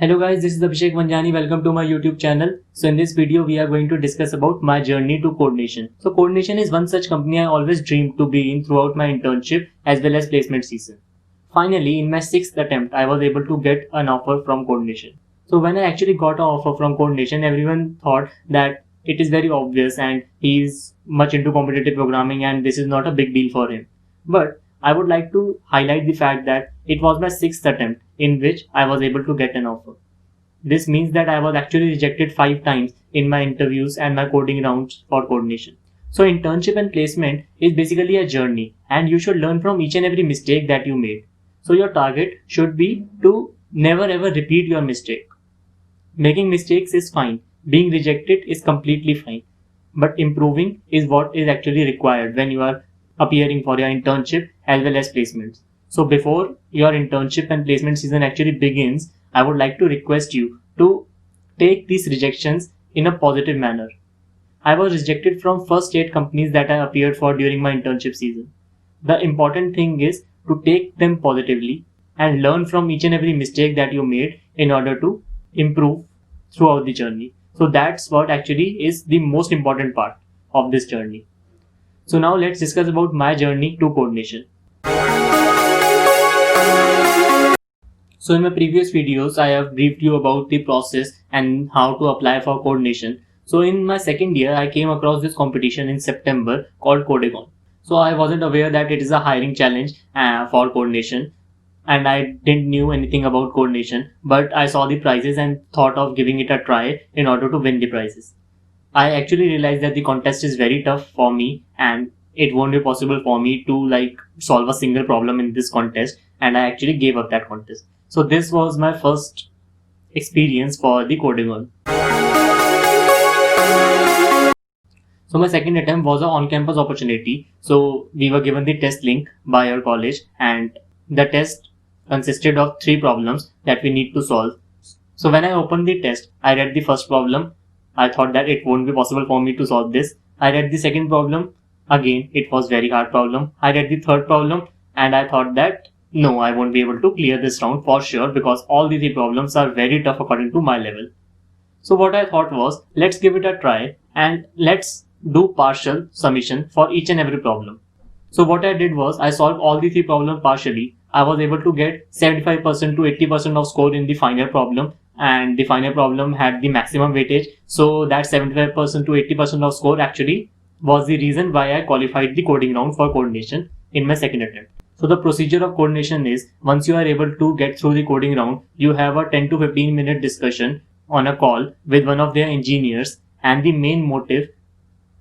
Hello guys, this is Abhishek Vanjani. Welcome to my YouTube channel. So in this video, we are going to discuss about my journey to Codenation. So Codenation is one such company I always dreamed to be in throughout my internship as well as placement season. Finally, in my 6th attempt, I was able to get an offer from Codenation. So when I actually got an offer from Codenation, everyone thought that it is very obvious and he is much into competitive programming and this is not a big deal for him. But I would like to highlight the fact that it was my 6th attempt in which I was able to get an offer. This means that I was actually rejected 5 times in my interviews and my coding rounds for Codenation. So internship and placement is basically a journey and you should learn from each and every mistake that you made. So your target should be to never ever repeat your mistake. Making mistakes is fine. Being rejected is completely fine. But improving is what is actually required when you are appearing for your internship as well as placements. So before your internship and placement season actually begins, I would like to request you to take these rejections in a positive manner. I was rejected from first 8 companies that I appeared for during my internship season. The important thing is to take them positively and learn from each and every mistake that you made in order to improve throughout the journey. So that's what actually is the most important part of this journey. So now let's discuss about my journey to Codenation. So in my previous videos, I have briefed you about the process and how to apply for Codenation. So in my second year, I came across this competition in September called CodeCon. So I wasn't aware that it is a hiring challenge for Codenation, and I didn't knew anything about Codenation, but I saw the prizes and thought of giving it a try in order to win the prizes. I actually realized that the contest is very tough for me and it won't be possible for me to solve a single problem in this contest, and I actually gave up that contest. So this was my first experience for the CodeCon. So my second attempt was an on-campus opportunity. So we were given the test link by our college and the test consisted of 3 problems that we need to solve. So when I opened the test, I read the first problem. I thought that it won't be possible for me to solve this. I read the second problem. Again, it was very hard problem. I read the third problem and I thought that no, I won't be able to clear this round for sure because all the 3 problems are very tough according to my level. So what I thought was, let's give it a try and let's do partial summation for each and every problem. So what I did was, I solved all the 3 problems partially. I was able to get 75% to 80% of score in the final problem, and the final problem had the maximum weightage. So that 75% to 80% of score actually was the reason why I qualified the coding round for Codenation in my second attempt. So the procedure of Codenation is, once you are able to get through the coding round, you have a 10 to 15 minute discussion on a call with one of their engineers, and the main motive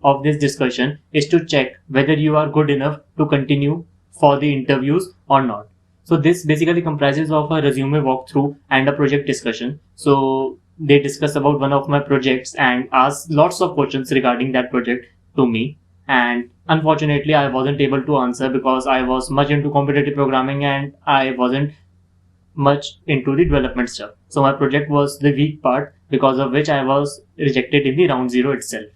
of this discussion is to check whether you are good enough to continue for the interviews or not. So this basically comprises of a resume walkthrough and a project discussion. So they discuss about one of my projects and ask lots of questions regarding that project to me. And unfortunately, I wasn't able to answer because I was much into competitive programming and I wasn't much into the development stuff. So my project was the weak part, because of which I was rejected in the round 0 itself.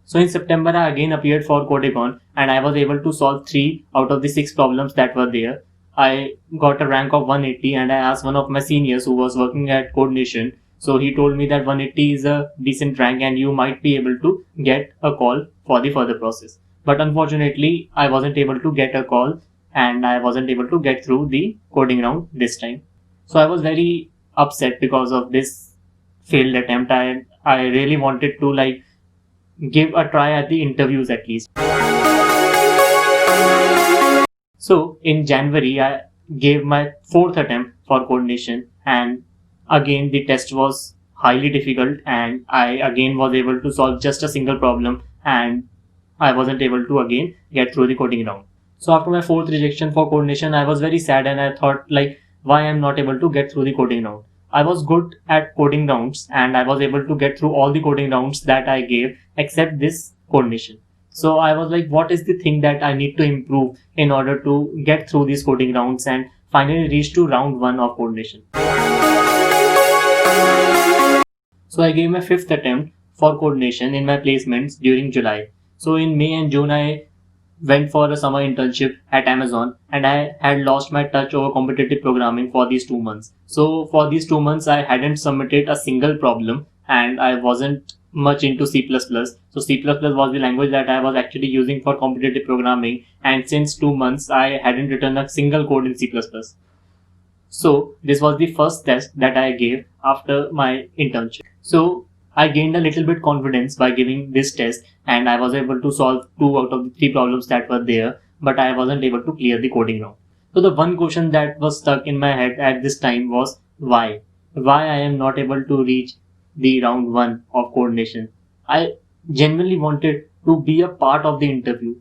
So in September, I again appeared for CodeCon and I was able to solve 3 out of the 6 problems that were there. I got a rank of 180 and I asked one of my seniors who was working at Codenation. So he told me that 180 is a decent rank and you might be able to get a call for the further process. But unfortunately, I wasn't able to get a call and I wasn't able to get through the coding round this time. So I was very upset because of this failed attempt. I really wanted to give a try at the interviews at least. So in January, I gave my 4th attempt for Codenation, and again the test was highly difficult and I again was able to solve just a single problem and I wasn't able to again get through the coding round. So after my 4th rejection for Codenation, I was very sad and I thought why I'm not able to get through the coding round. I was good at coding rounds and I was able to get through all the coding rounds that I gave except this Codenation. So I was like, what is the thing that I need to improve in order to get through these coding rounds and finally reach to round 1 of Codenation. So I gave my 5th attempt for Codenation in my placements during July. So in May and June, I went for a summer internship at Amazon, and I had lost my touch over competitive programming for these 2 months. So for these 2 months, I hadn't submitted a single problem, and I wasn't much into C++. So C++ was the language that I was actually using for competitive programming, and since 2 months, I hadn't written a single code in C++. So this was the first test that I gave after my internship. So I gained a little bit confidence by giving this test, and I was able to solve 2 out of the 3 problems that were there, but I wasn't able to clear the coding round. So the one question that was stuck in my head at this time was why? Why I am not able to reach the round 1 of coordination? I genuinely wanted to be a part of the interview.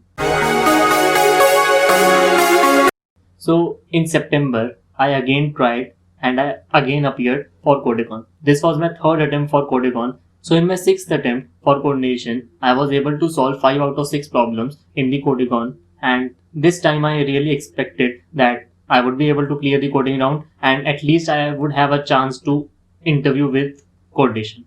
So in September, I again tried and I again appeared for CodeCon. This was my third attempt for CodeCon. So in my sixth attempt for coordination, I was able to solve 5 out of 6 problems in the CodeCon, and this time I really expected that I would be able to clear the coding round and at least I would have a chance to interview with coordination.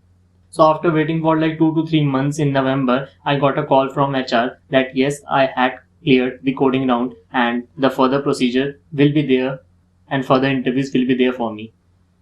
So after waiting for like 2 to 3 months in November, I got a call from HR that yes, I had cleared the coding round and the further procedure will be there and further interviews will be there for me.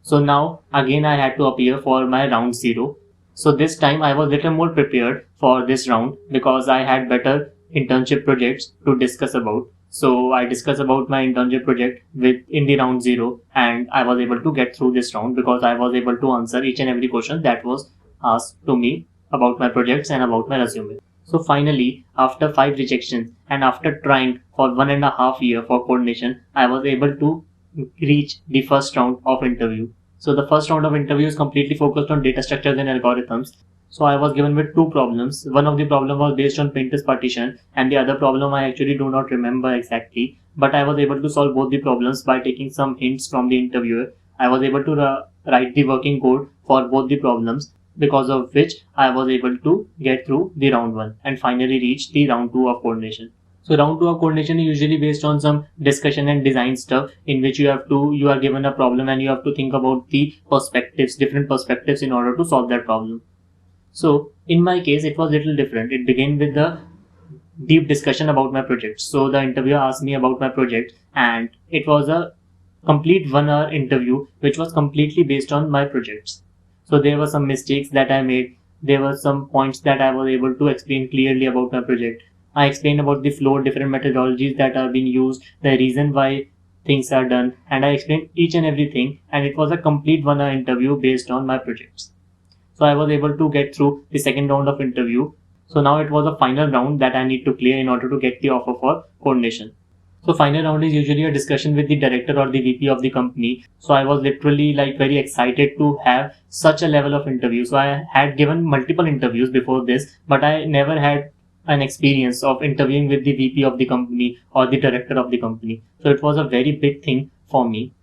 So now again I had to appear for my round 0. So this time I was little more prepared for this round because I had better internship projects to discuss about. So I discussed about my internship project in the round 0, and I was able to get through this round because I was able to answer each and every question that was asked to me about my projects and about my resume. So finally, after 5 rejections and after trying for 1.5 years for coordination, I was able to reach the first round of interview. So the first round of interview is completely focused on data structures and algorithms. So I was given with 2 problems. One of the problem was based on Pinterest partition, and the other problem I actually do not remember exactly. But I was able to solve both the problems by taking some hints from the interviewer. I was able to write the working code for both the problems, because of which I was able to get through the round 1 and finally reach the round 2 of coordination. So round 2 of coordination is usually based on some discussion and design stuff in which you are given a problem and you have to think about the different perspectives in order to solve that problem. So in my case, it was a little different. It began with the deep discussion about my project. So the interviewer asked me about my project, and it was a complete 1 hour interview which was completely based on my projects. So there were some mistakes that I made. There were some points that I was able to explain clearly about my project. I explained about the flow, different methodologies that are being used, the reason why things are done, and I explained each and everything, and it was a complete 1 hour interview based on my projects. So I was able to get through the second round of interview. So now it was a final round that I need to clear in order to get the offer for coordination. So final round is usually a discussion with the director or the VP of the company. So I was literally like very excited to have such a level of interview. So I had given multiple interviews before this, but I never had an experience of interviewing with the VP of the company or the director of the company. So it was a very big thing for me.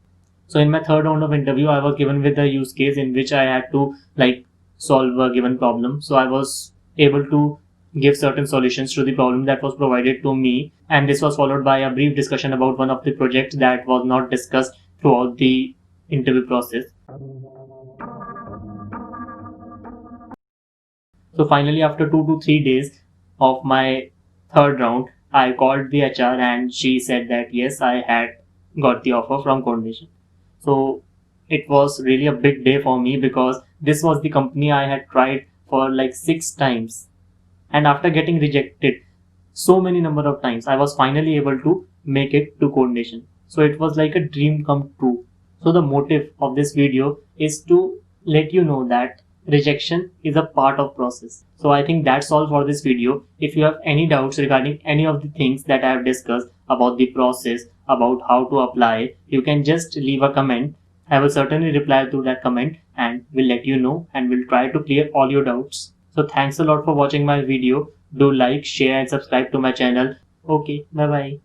So in my third round of interview, I was given with a use case in which I had to like solve a given problem. So I was able to give certain solutions to the problem that was provided to me, and this was followed by a brief discussion about one of the projects that was not discussed throughout the interview process. So finally, after 2 to 3 days of my third round, I called the HR and she said that yes, I had got the offer from Codenation. So it was really a big day for me because this was the company I had tried for like 6 times. And after getting rejected so many number of times, I was finally able to make it to coordination. So it was like a dream come true. So the motive of this video is to let you know that rejection is a part of process. So I think that's all for this video. If you have any doubts regarding any of the things that I have discussed about the process, about how to apply, you can just leave a comment. I will certainly reply to that comment and will let you know and will try to clear all your doubts. So thanks a lot for watching my video. Do like, share and subscribe to my channel. Okay, bye bye.